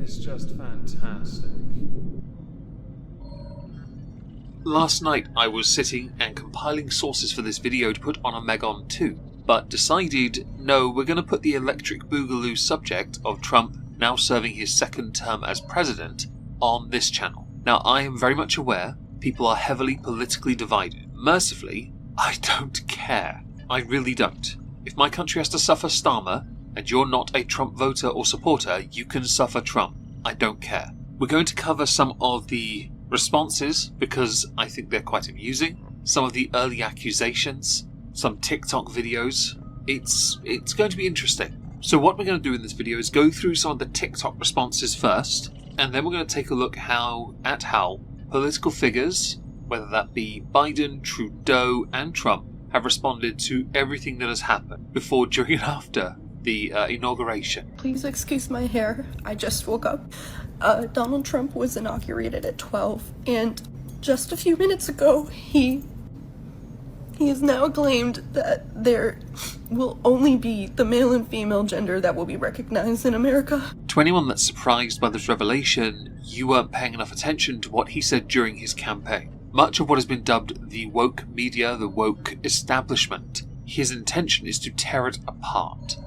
is just fantastic. Last night I was sitting and compiling sources for this video to put on a Megon 2, but decided, no, we're going to put the electric boogaloo subject of Trump now serving his second term as president on this channel. Now, I am very much aware people are heavily politically divided. Mercifully, I don't care. I really don't. If my country has to suffer Starmer, and you're not a Trump voter or supporter, you can suffer Trump. I don't care. We're going to cover some of the responses because I think they're quite amusing, some of the early accusations, some TikTok videos. It's going to be interesting. So what we're going to do in this video is go through some of the TikTok responses first, and then we're going to take a look at how political figures, whether that be Biden, Trudeau and Trump, have responded to everything that has happened before, during and after the inauguration. Please excuse my hair. I just woke up. Donald Trump was inaugurated at 12, and just a few minutes ago, he has now claimed that there will only be the male and female gender that will be recognized in America. To anyone that's surprised by this revelation, you weren't paying enough attention to what he said during his campaign. Much of what has been dubbed the woke media, the woke establishment, his intention is to tear it apart.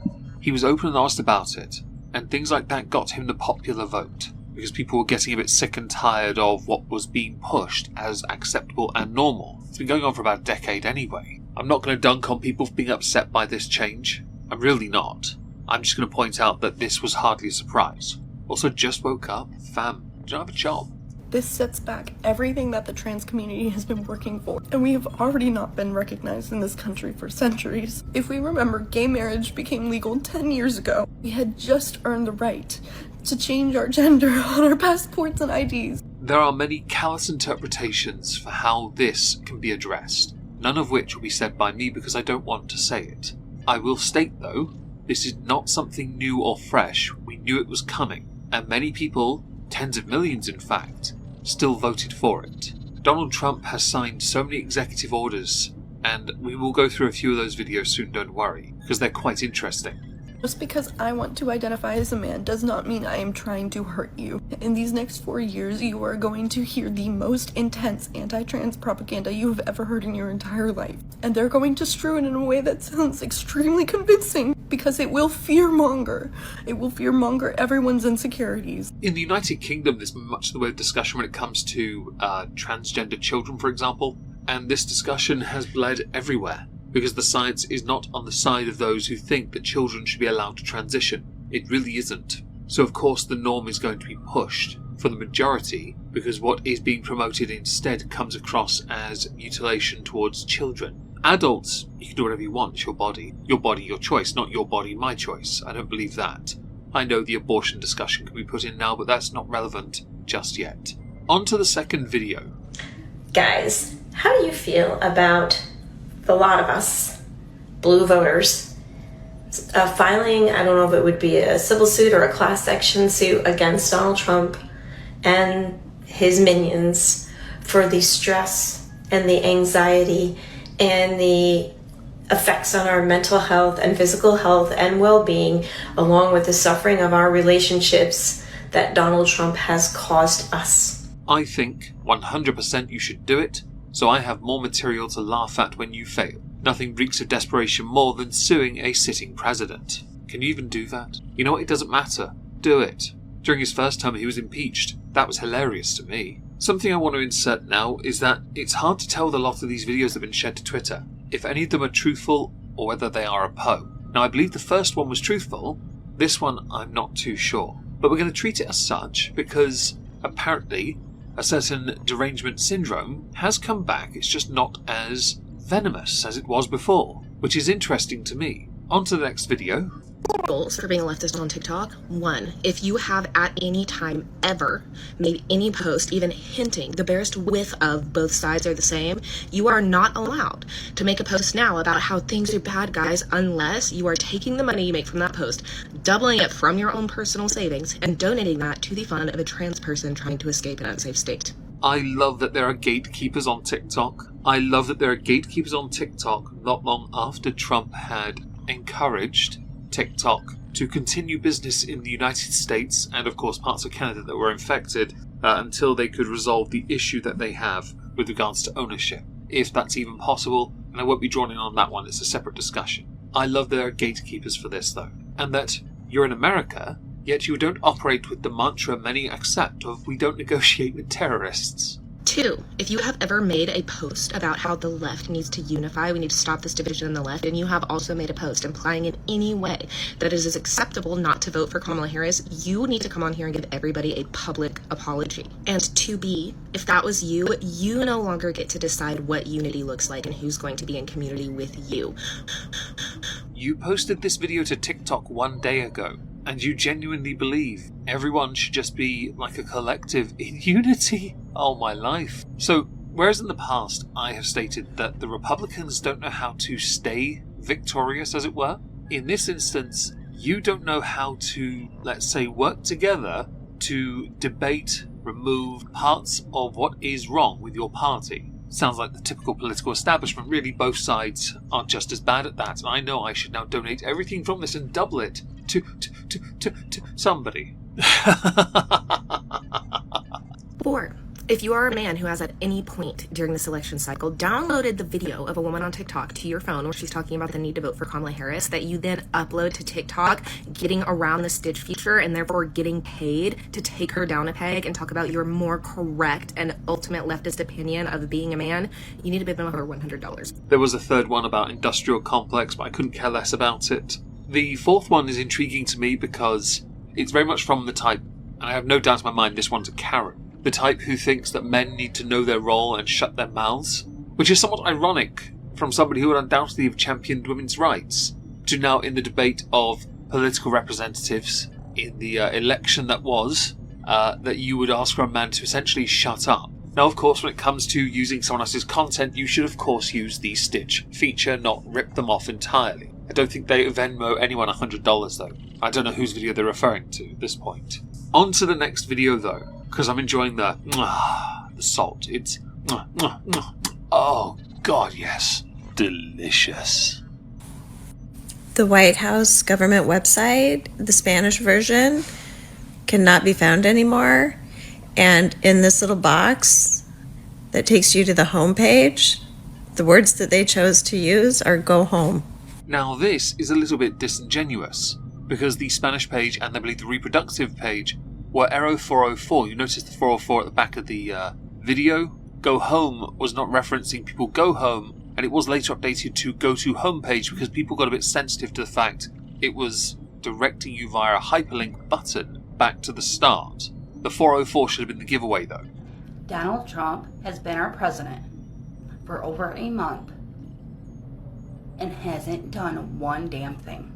He was open and honest about it, and things like that got him the popular vote, because people were getting a bit sick and tired of what was being pushed as acceptable and normal. It's been going on for about a decade anyway. I'm not going to dunk on people for being upset by this change. I'm really not. I'm just going to point out that this was hardly a surprise. Also, just woke up, fam, don't have a job. This sets back everything that the trans community has been working for, and we have already not been recognized in this country for centuries. If we remember, gay marriage became legal 10 years ago. We had just earned the right to change our gender on our passports and IDs. There are many callous interpretations for how this can be addressed, none of which will be said by me because I don't want to say it. I will state though, this is not something new or fresh. We knew it was coming, and many people, tens of millions in fact, still voted for it. Donald Trump has signed so many executive orders, and we will go through a few of those videos soon, don't worry, because they're quite interesting. Just because I want to identify as a man does not mean I am trying to hurt you. In these next 4 years, you are going to hear the most intense anti-trans propaganda you have ever heard in your entire life. And they're going to strew it in a way that sounds extremely convincing, because it will fearmonger. It will fearmonger everyone's insecurities. In the United Kingdom, there's much the way of discussion when it comes to transgender children, for example, and this discussion has bled everywhere. Because the science is not on the side of those who think that children should be allowed to transition. It really isn't. So of course the norm is going to be pushed for the majority, because what is being promoted instead comes across as mutilation towards children. Adults, you can do whatever you want, it's your body, your choice, not your body, my choice. I don't believe that. I know the abortion discussion can be put in now, but that's not relevant just yet. On to the second video. Guys, how do you feel about a lot of us, blue voters, filing, I don't know if it would be a civil suit or a class action suit against Donald Trump and his minions for the stress and the anxiety and the effects on our mental health and physical health and well-being, along with the suffering of our relationships that Donald Trump has caused us. I think 100% you should do it, so I have more material to laugh at when you fail. Nothing reeks of desperation more than suing a sitting president. Can you even do that? You know what, it doesn't matter. Do it. During his first term he was impeached. That was hilarious to me. Something I want to insert now is that it's hard to tell with a lot of these videos that have been shared to Twitter if any of them are truthful or whether they are a Poe. Now I believe the first one was truthful, this one I'm not too sure. But we're going to treat it as such because apparently a certain derangement syndrome has come back, it's just not as venomous as it was before, which is interesting to me. On to the next video. Goals for being a leftist on TikTok. 1. If you have at any time ever made any post even hinting the barest whiff of both sides are the same, you are not allowed to make a post now about how things are bad, guys, unless you are taking the money you make from that post, doubling it from your own personal savings, and donating that to the fund of a trans person trying to escape an unsafe state. I love that there are gatekeepers on TikTok. I love that there are gatekeepers on TikTok not long after Trump had encouraged TikTok to continue business in the United States and of course parts of Canada that were infected until they could resolve the issue that they have with regards to ownership. If that's even possible, and I won't be drawn in on that one, it's a separate discussion. I love their gatekeepers for this though, and that you're in America, yet you don't operate with the mantra many accept of we don't negotiate with terrorists. 2, if you have ever made a post about how the left needs to unify, we need to stop this division in the left, and you have also made a post implying in any way that it is acceptable not to vote for Kamala Harris, you need to come on here and give everybody a public apology. And 2B, if that was you, you no longer get to decide what unity looks like and who's going to be in community with you. You posted this video to TikTok 1 day ago, and you genuinely believe everyone should just be like a collective in unity? Oh my life. So, whereas in the past I have stated that the Republicans don't know how to stay victorious, as it were, in this instance, you don't know how to, let's say, work together to debate, remove parts of what is wrong with your party. Sounds like the typical political establishment. Really, both sides are just as bad at that. I know I should now donate everything from this and double it to somebody. 4, if you are a man who has at any point during this election cycle downloaded the video of a woman on TikTok to your phone where she's talking about the need to vote for Kamala Harris that you then upload to TikTok, getting around the stitch feature and therefore getting paid to take her down a peg and talk about your more correct and ultimate leftist opinion of being a man, you need to bid them over $100. There was a third one about industrial complex, but I couldn't care less about it. The fourth one is intriguing to me because it's very much from the type, and I have no doubt in my mind this one's a Karen, the type who thinks that men need to know their role and shut their mouths, which is somewhat ironic from somebody who would undoubtedly have championed women's rights, to now in the debate of political representatives in the election that was, that you would ask for a man to essentially shut up. Now, of course, when it comes to using someone else's content, you should of course use the stitch feature, not rip them off entirely. I don't think they Venmo anyone $100 though. I don't know whose video they're referring to at this point. On to the next video though, because I'm enjoying the salt. It's oh god, yes, delicious. The White House government website, the Spanish version, cannot be found anymore. And in this little box that takes you to the home page, the words that they chose to use are "go home." Now this is a little bit disingenuous, because the Spanish page and I believe the reproductive page were Arrow 404. You notice the 404 at the back of the video. Go home was not referencing people go home, and it was later updated to go to homepage because people got a bit sensitive to the fact it was directing you via a hyperlink button back to the start. The 404 should have been the giveaway though. Donald Trump has been our president for over a month and hasn't done one damn thing.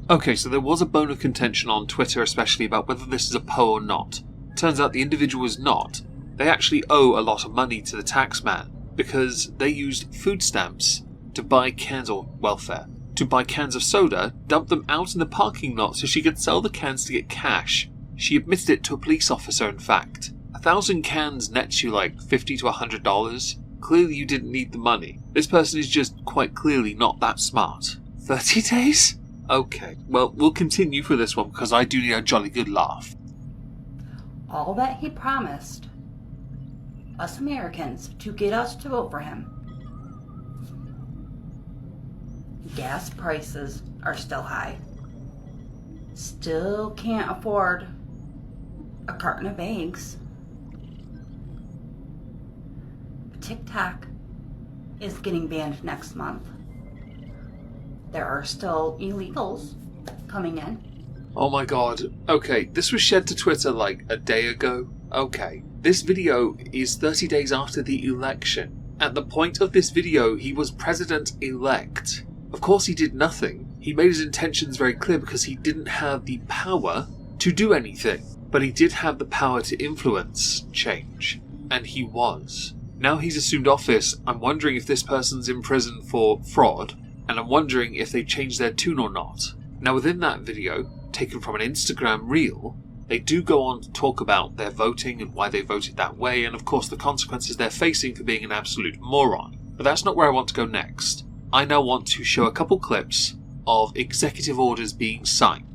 Okay, so there was a bone of contention on Twitter especially about whether this is a PO or not. Turns out the individual is not. They actually owe a lot of money to the tax man because they used food stamps to buy cans, or welfare, to buy cans of soda, dump them out in the parking lot so she could sell the cans to get cash. She admitted it to a police officer, in fact. 1,000 cans nets you like $50 to $100. Clearly you didn't need the money. This person is just quite clearly not that smart. 30 days? Okay, well, we'll continue for this one because I do need a jolly good laugh. All that he promised us Americans to get us to vote for him. Gas prices are still high. Still can't afford a carton of eggs. TikTok is getting banned next month. There are still illegals coming in. Oh my god. Okay, this was shared to Twitter like a day ago. Okay, this video is 30 days after the election. At the point of this video, he was president-elect. Of course he did nothing. He made his intentions very clear because he didn't have the power to do anything. But he did have the power to influence change. And he was. Now he's assumed office, I'm wondering if this person's in prison for fraud, and I'm wondering if they changed their tune or not. Now within that video, taken from an Instagram reel, they do go on to talk about their voting and why they voted that way, and of course the consequences they're facing for being an absolute moron. But that's not where I want to go next. I now want to show a couple clips of executive orders being signed.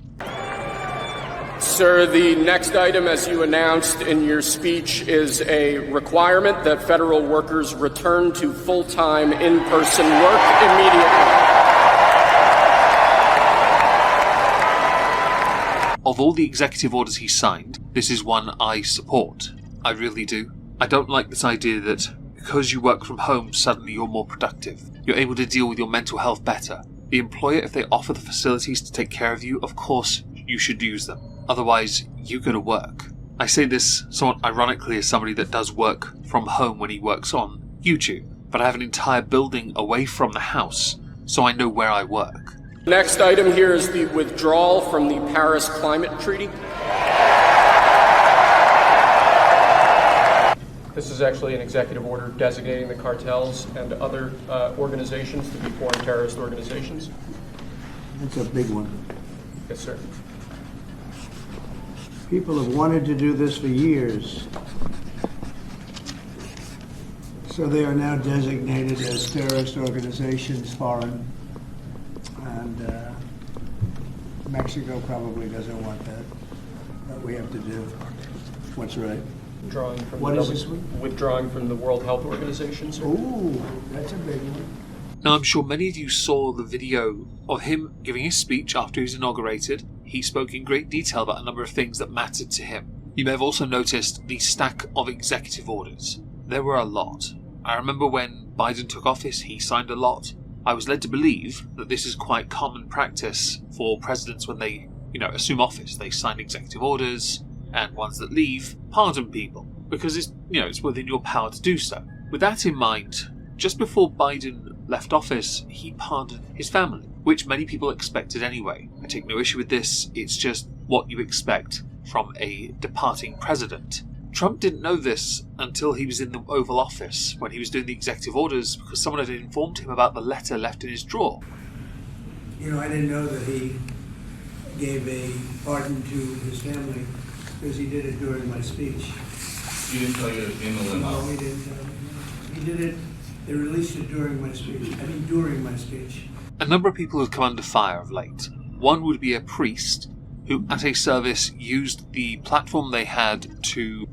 Sir, the next item, as you announced in your speech, is a requirement that federal workers return to full-time in-person work immediately. Of all the executive orders he signed, this is one I support. I really do. I don't like this idea that because you work from home, suddenly you're more productive. You're able to deal with your mental health better. The employer, if they offer the facilities to take care of you, of course you should use them. Otherwise, you go to work. I say this somewhat ironically as somebody that does work from home when he works on YouTube, but I have an entire building away from the house, so I know where I work. Next item here is the withdrawal from the Paris Climate Treaty. This is actually an executive order designating the cartels and other organizations to be foreign terrorist organizations. That's a big one. Yes, sir. People have wanted to do this for years. So they are now designated as terrorist organizations, foreign. And Mexico probably doesn't want that. But we have to do what's right. Withdrawing from the World Health Organization, sir. Ooh, that's a big one. Now, I'm sure many of you saw the video of him giving his speech after he was inaugurated. He spoke in great detail about a number of things that mattered to him. You may have also noticed the stack of executive orders. There were a lot. I remember when Biden took office, he signed a lot. I was led to believe that this is quite common practice for presidents when they, assume office. They sign executive orders, and ones that leave, pardon people, because it's within your power to do so. With that in mind, just before Biden left office, he pardoned his family, which many people expected anyway. I take no issue with this, it's just what you expect from a departing president. Trump didn't know this until he was in the Oval Office, when he was doing the executive orders, because someone had informed him about the letter left in his drawer. I didn't know that he gave a pardon to his family, because he did it during my speech. You didn't tell you in the limo? No, he didn't tell me. He did it, they released it during my speech. During my speech. A number of people have come under fire of late. One would be a priest who, at a service, used the platform they had to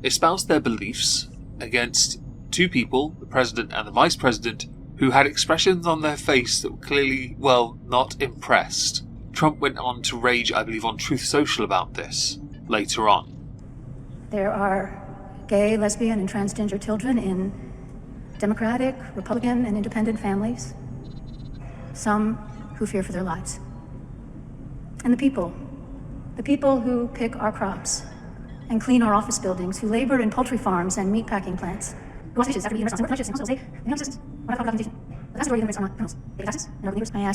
espouse their beliefs against two people, the president and the vice president, who had expressions on their face that were clearly, not impressed. Trump went on to rage, I believe, on Truth Social about this later on. There are gay, lesbian, and transgender children in Democratic, Republican, and independent families. Some who fear for their lives. And the people who pick our crops and clean our office buildings, who labor in poultry farms and meatpacking plants. I ask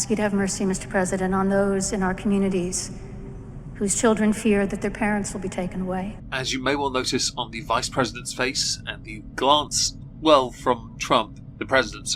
you to have mercy, Mr. President, on those in our communities whose children fear that their parents will be taken away. As you may well notice on the vice president's face and the glance, from Trump, the president,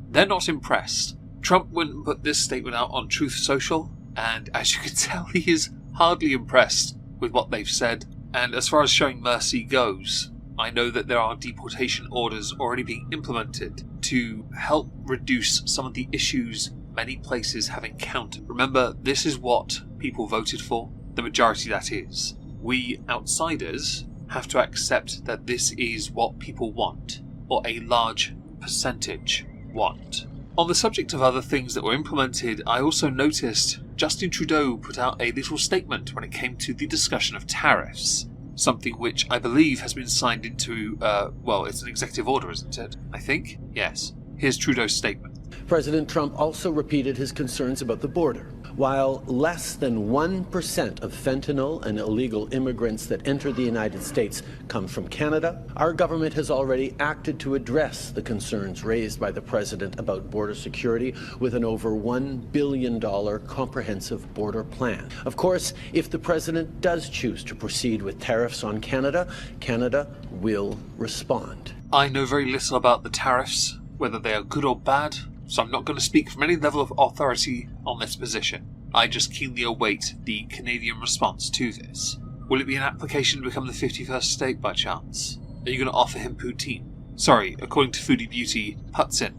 they're not impressed. Trump wouldn't put this statement out on Truth Social, and as you can tell, he is hardly impressed with what they've said. And as far as showing mercy goes, I know that there are deportation orders already being implemented to help reduce some of the issues many places have encountered. Remember, this is what people voted for, the majority that is. We outsiders have to accept that this is what people want, or a large percentage want. On the subject of other things that were implemented, I also noticed Justin Trudeau put out a little statement when it came to the discussion of tariffs, something which I believe has been signed into, it's an executive order, isn't it? I think? Yes. Here's Trudeau's statement. President Trump also repeated his concerns about the border. While less than 1% of fentanyl and illegal immigrants that enter the United States come from Canada, our government has already acted to address the concerns raised by the president about border security with an over $1 billion comprehensive border plan. Of course, if the president does choose to proceed with tariffs on Canada, Canada will respond. I know very little about the tariffs, whether they are good or bad, so I'm not going to speak from any level of authority on this position. I just keenly await the Canadian response to this. Will it be an application to become the 51st state by chance? Are you going to offer him poutine? Sorry, according to Foodie Beauty, Putsin.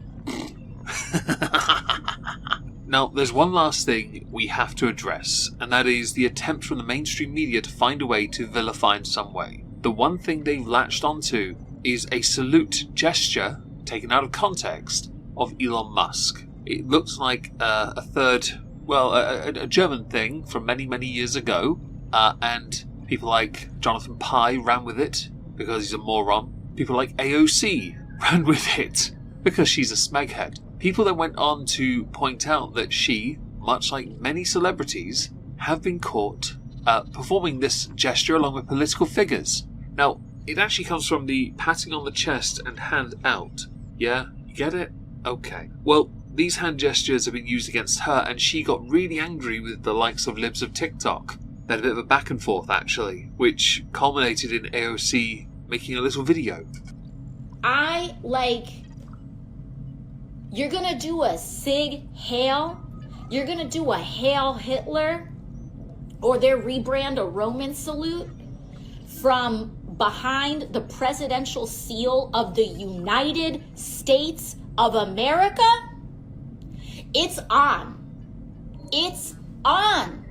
Now, there's one last thing we have to address, and that is the attempt from the mainstream media to find a way to vilify in some way. The one thing they've latched onto is a salute gesture, taken out of context, of Elon Musk. It looks like a German thing from many, many years ago, and people like Jonathan Pye ran with it because he's a moron. People like AOC ran with it because she's a smeghead. People then went on to point out that she, much like many celebrities, have been caught performing this gesture along with political figures. Now, it actually comes from the patting on the chest and hand out. Yeah? You get it? Okay. Well, these hand gestures have been used against her, and she got really angry with the likes of libs of TikTok. They had a bit of a back and forth, actually, which culminated in AOC making a little video. You're gonna do a Sig Heil? You're gonna do a Hail Hitler? Or their rebrand a Roman salute? From behind the presidential seal of the United States of America? It's on. It's on.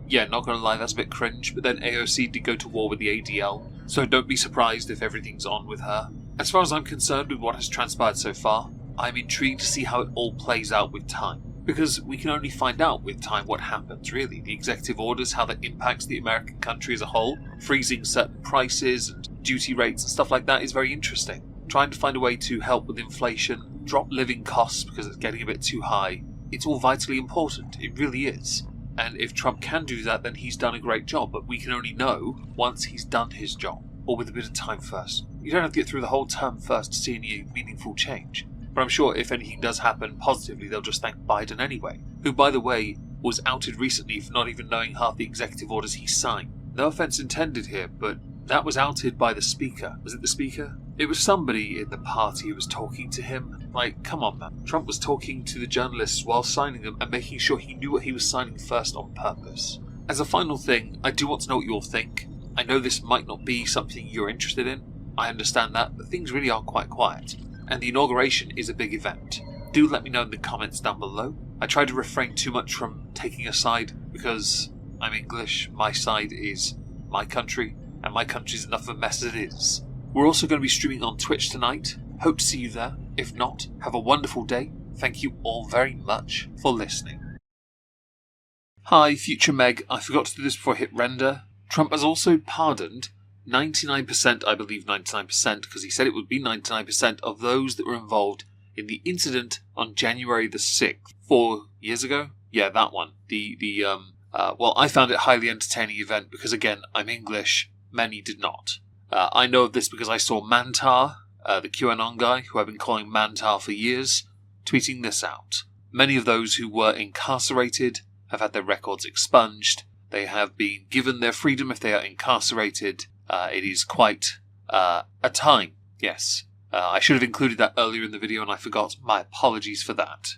Yeah, not gonna lie, that's a bit cringe, but then AOC did go to war with the ADL, so don't be surprised if everything's on with her. As far as I'm concerned with what has transpired so far, I'm intrigued to see how it all plays out with time. Because we can only find out with time what happens, really. The executive orders, how that impacts the American country as a whole, freezing certain prices and duty rates and stuff like that is very interesting. Trying to find a way to help with inflation, drop living costs because it's getting a bit too high, it's all vitally important. It really is. And if Trump can do that, then he's done a great job, but we can only know once he's done his job, or with a bit of time first. You don't have to get through the whole term first to see any meaningful change. But I'm sure if anything does happen positively, they'll just thank Biden anyway, who, by the way, was outed recently for not even knowing half the executive orders he signed. No offense intended here, but that was outed by the speaker. Was it the speaker? It was somebody in the party who was talking to him. Like, come on, man. Trump was talking to the journalists while signing them and making sure he knew what he was signing first on purpose. As a final thing, I do want to know what you all think. I know this might not be something you're interested in. I understand that, but things really are quite quiet. And the inauguration is a big event. Do let me know in the comments down below. I try to refrain too much from taking a side because I'm English, my side is my country, and my country's enough of a mess as it is. We're also going to be streaming on Twitch tonight. Hope to see you there. If not, have a wonderful day. Thank you all very much for listening. Hi, Future Meg. I forgot to do this before I hit render. Trump has also pardoned 99%, I believe 99%, because he said it would be 99% of those that were involved in the incident on January the 6th. 4 years ago? Yeah, that one. Well, I found it a highly entertaining event because, again, I'm English. Many did not. I know of this because I saw Mantar, the QAnon guy, who I've been calling Mantar for years, tweeting this out. Many of those who were incarcerated have had their records expunged. They have been given their freedom if they are incarcerated. It is quite a time, yes. I should have included that earlier in the video and I forgot. My apologies for that.